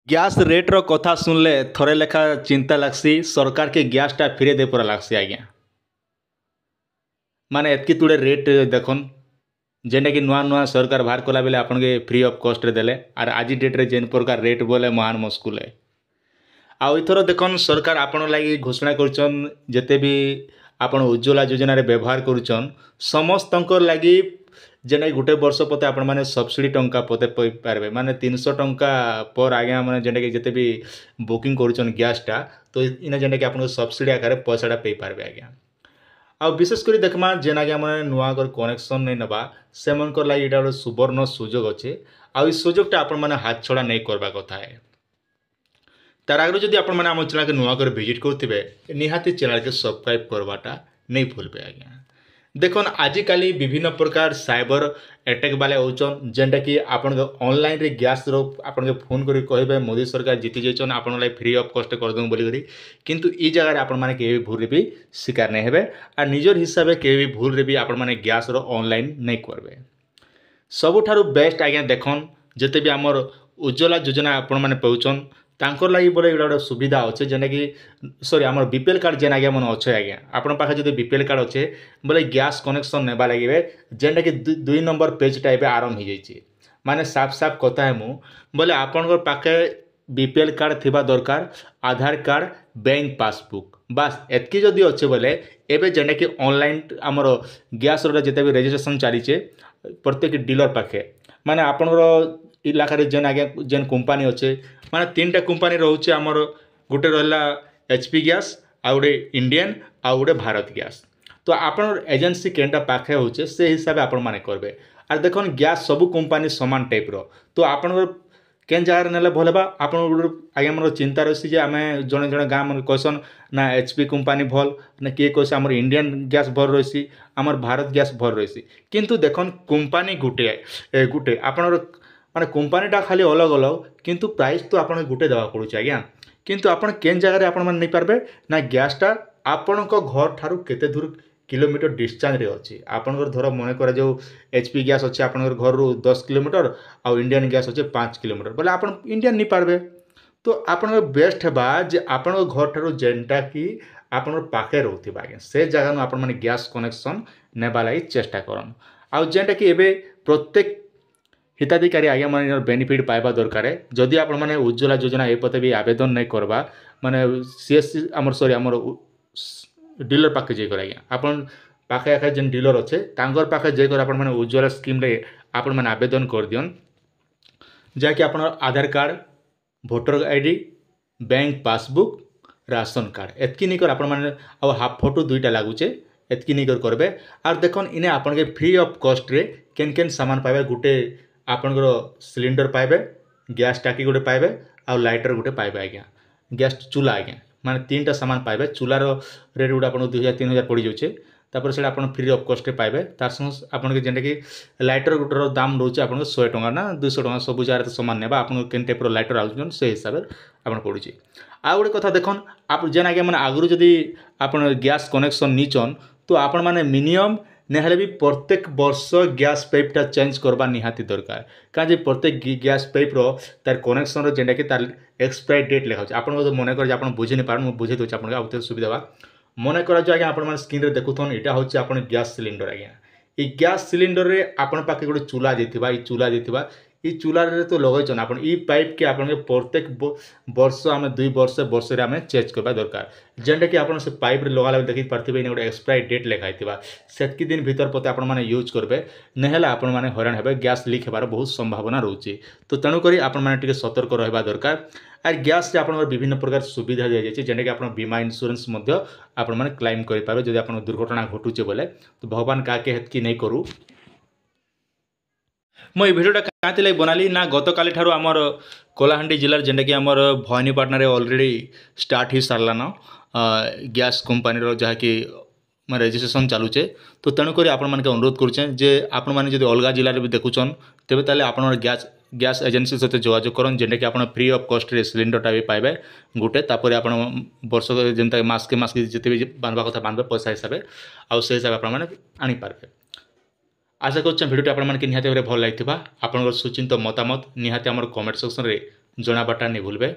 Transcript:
Gas ରେଟ୍ର କଥା ଶୁଣିଲେ ଥରେ ଲେଖା ଚିନ୍ତା ଲାଗ୍ସି ସରକାର କେ ଗ୍ୟାସ୍ଟା ଫିରେଇ ଦେ ପରା ଲାଗ୍ସି ଆଜ୍ଞା। ମାନେ ଏତ୍କି ତୁଡ଼େ ରେଟ୍ ଦେଖନ୍ ଯେନ୍ଟାକି ନୂଆ ନୂଆ ସରକାର ବାହାର କଲା ବେଲେ ଆପଣକେ ଫ୍ରି ଅଫ୍ କଷ୍ଟରେ ଦେଲେ ଆର୍ ଆଜି ଡେଟ୍ରେ ଯେନ୍ ପ୍ରକାର ରେଟ୍ ବୋଲେ ମହାନ ମୁସ୍କୁଲ୍ ଏ। ଆଉ ଏଥର ଦେଖନ୍ ସରକାର ଆପଣ ଲାଗି ଘୋଷଣା କରିଛନ୍ ଯେତେ ବି ଆପଣ ଉଜ୍ଜ୍ୱଲା ଯୋଜନାରେ ବ୍ୟବହାର କରୁଛନ୍ ସମସ୍ତଙ୍କର ଲାଗି ଯେନ୍ଟାକି ଗୋଟେ ବର୍ଷ ପତେ ଆପଣମାନେ ସବସିଡ଼ି ଟଙ୍କା ପତେ ପାଇପାରିବେ ମାନେ 300 ଟଙ୍କା ପର୍ ଆଜ୍ଞା ମାନେ ଯେନ୍ଟାକି ଯେତେ ବି ବୁକିଂ କରୁଛନ୍ ଗ୍ୟାସ୍ଟା ତ ଇନେ ଯେନ୍ଟାକି ଆପଣଙ୍କୁ ସବସିଡ଼ି ଆକାରରେ ପଇସାଟା ପାଇପାରିବେ ଆଜ୍ଞା। ଆଉ ବିଶେଷ କରି ଦେଖମା ଯେନ୍ ଆଜ୍ଞା ମାନେ ନୂଆ କରି କନେକ୍ସନ୍ ନେଇ ନେବା ସେମାନଙ୍କର ଲାଗି ଏଇଟା ଗୋଟେ ସୁବର୍ଣ୍ଣ ସୁଯୋଗ ଅଛି ଆଉ এই ସୁଯୋଗଟା ଆପଣମାନେ ହାତ ଛଡ଼ା ନେଇ করবা কথা है। তার আগে যদি আপনার আমার চ্যানেলকে নূয়া করে ভিজিট করুবে নিহাতি চ্যানেলকে সবসক্রাইব করবাটা নেই ভুলবে আজ্ঞা। দেখুন আজকালি বিভিন্ন প্রকার সাইবর আটাক বালে হচ্ছন যেটা কি আপনার অনলাইনে গ্যাসর আপনাকে ফোন করে কহবে মোদি সরকার জিতি যাইছন আপনার ফ্রি অফ কষ্ট করদেবু বলি কিন্তু এই জায়গায় আপনার কেউ ভুলরে বি শিকার নেই হবে আর নিজের হিসাবে কেউ ভুলরে বি আপনার গ্যাসর অনলাইন নেই করবে। ସବୁଠାରୁ ବେଷ୍ଟ ଆଜ୍ଞା ଦେଖନ୍ ଯେତେ ବି ଆମର ଉଜ୍ଜ୍ୱଲା ଯୋଜନା ଆପଣମାନେ ପାଉଛନ୍ ତାଙ୍କର ଲାଗି ବୋଲେ ଏଇଟା ଗୋଟେ ସୁବିଧା ଅଛେ ଯେନ୍ଟାକି ସରି ଆମର ବିପିଏଲ୍ କାର୍ଡ଼ ଯେନ୍ ଆଜ୍ଞା ମାନେ ଅଛେ ଆଜ୍ଞା ଆପଣଙ୍କ ପାଖେ ଯଦି ବିପିଏଲ୍ କାର୍ଡ଼ ଅଛେ ବୋଲେ ଗ୍ୟାସ୍ କନେକ୍ସନ୍ ନେବା ଲାଗିବେ ଯେନ୍ଟାକି 2 ନମ୍ବର ପେଜ୍ଟା ଏବେ ଆରମ୍ଭ ହେଇଯାଇଛି ମାନେ ସାଫ ସାଫ କଥା ହେମୁ ବୋଲେ ଆପଣଙ୍କର ପାଖେ ବିପିଏଲ୍ କାର୍ଡ଼ ଥିବା ଦରକାର ଆଧାର କାର୍ଡ଼ ବ୍ୟାଙ୍କ ପାସବୁକ୍ ବାସ୍ ଏତ୍କି ଯଦି ଅଛେ ବୋଲେ ଏବେ ଯେନ୍ଟାକି ଅନଲାଇନ୍ ଆମର ଗ୍ୟାସ୍ର ଯେତେ ବି ରେଜିଷ୍ଟ୍ରେସନ୍ ଚାଲିଛେ प्रत्येक डीलर पाखे माने आपणर इलाकार जेन आज्ञा जेन कंपानी अच्छे माने 3टा कंपानी रोचे आमर गोटे रहा एचपी गैस आ गए इंडियन आ गए भारत गैस तो आपण एजेंसी केनटा पाखे होचे से हिसाब आपण माने करबे आर देखन गैस सब कंपानी समान टाइप रो तो आपण केन जगह नेले भल बा आपण आज्ञा मन चिंता रही जे आम जड़े जड़े गाँव मन कहसन ना एचपी कंपानी भल ना किए कहे आम इंडियन गैस भल रही आमर भारत गैस भल रही किंतु देखन कंपानी गुटे गुटे आपण माने कंपानीटा खाली अलग अलग किंतु प्राइस तो आपण गुटे देवा पड़ुछ आज्ञा किंतु आपण केन जगह आपण नहीं पारबे ना गैसटा आपण घर ठारू केते दूर किलोमीटर डिस्टेंस रे अच्छी आपंकर धर मन कर जो एचपी गैस अच्छे आप घर 10 किलोमीटर आउ इंडियन गैस अच्छे 5 किलोमीटर बोले आप इंडियन नहीं पारबे तो आप बेस्ट है जे आप घर ठारू जेनटा कि आप पाखे रोकथिबा आज्ञा से जगह आपण माने गैस कनेक्शन नेबा लागि चेष्टा करन आउ जेनटा कि एबे प्रत्येक हिताधिकारी आज्ञा मान बेनिफिट पाइबा दरकार जदि आपण माने उज्ज्वला योजना ए पते भी आवेदन नहीं करबा माने सीएससी आमर सॉरी आमर डीलर पाखे जाकर आज्ञा आपन पाखे आखे जेन डीलर अच्छे तांकर पाखे जाकर आपण माने उज्ज्वला स्कीम रे आपण माने आवेदन कर दियन जहाँकि आपण Aadhaar card voter ID bank passbook ration card एतकी नहीं कर आपण माने आ हाफ फोटो दुईटा लागुचे एतकी नहीं कर करबे आर देखन इने आपण के फ्री ऑफ कॉस्ट रे केन केन सामान पाइबे गुटे आपनकर सिलिंडर पाइबे गैस टाकी गुटे पाइबे आ लाइटर गुटे पाइबे आज्ञा गैस चूल्हा आज्ञा माने 3टा सामान पाइबे चूल्हार रेट गुटे आपन 2000-3000 पड़ जाउछे तापर सेटा आपन फ्री ऑफ कॉस्ट पाइबे तार संग आपन के जेंटा कि लाइटर गुटर दाम रोचे आपन 100 टଙ୍କା ना 200 टଙ୍କା सब जार तो समान नेबा आपन केन टाइप रो लाइटर आउछन से हिसाब आपन पड़ुची आ गुटे कथा देखन आप जेन आगे माने आगुरु जदी आपन गैस कनेक्शन नीचन तो आपण माने मिनिमम नेहले भी प्रत्येक वर्ष गैस पाइपटा चेंज करबा निहाती दरकार काजे प्रत्येक गैस पाइप रो तार कनेक्शन रो जेंटा कि तार एक्सपायरी डेट लिखा आपण मन कर आपण बुझी नहीं पारन बुझे दूचे आपन आउते सुविधा मन कर आज्ञा आपण स्क्रीन रे देखुथन एटा होचे आपण गैस सिलिंडर आज्ञा ई गैस सिलिंडर रे आपण पाखे गोटे चूल्हा देथिबा ई चूल्हा देथिबा ई चूल्हा रे तो लगैछन आपण ई पाइप के आपण प्रत्येक वर्ष आम 2 वर्ष वर्ष रे आम चेंज करबा दरकार जेंटा कि आपण से पाइप रे लगाला देखि पारथिबे ने गोटे एक्सपायरी डेट लिखाइथिबा सेतकी दिन भीतर पते आपण माने यूज करबे नेहला आपण माने हैरान हेबे गैस लीक हेबार बहुत संभावना रहउची तो तेणु करी आपण माने टिके सतर्क रहबा दरकार आर गैस से आपण विभिन्न प्रकार सुविधा दिया जाय जेंटा कि आपण बीमा इंश्योरेंस मध्य आपण माने क्लेम करि पाबे जदि आपण दुर्घटना घटुचे बोले तो भगवान काके हेतकी नहीं करू मैं भिडियोटा क्या लगे बनाली ना गत काली ठारू आमर कलाहांडी जिलार जेनटा कि आमर भवानीपाटना रे ऑलरेडी स्टार्ट ही सारलान गैस कंपानी जहाँकि रेजिस्ट्रेशन चलुचे तो तेणुक आपण मानके अनुरोध करुचे जे आपण माने जदि अलग जिले में देखुचन तेबे ताले आपण गैस एजेंसी सहित जोगाजोग करन जेनटा कि आपण फ्री ऑफ कॉस्ट रे सिलिंडरटा भी पाइबे गुटे तापर आपण वर्ष जेनता मास के मास जिते भी बांधवा कथा बांधबे पैसा हिसाब आउ से हिसाब आपण माने आनी पारबे आशा कर भिडियो आपण मानके निहाती भाव भल लगी आपन सुचिंत मतामत निहाती आमर कमेंट सेक्शन रे ଜଣାବାଟା ନି ଭୁଲବେ।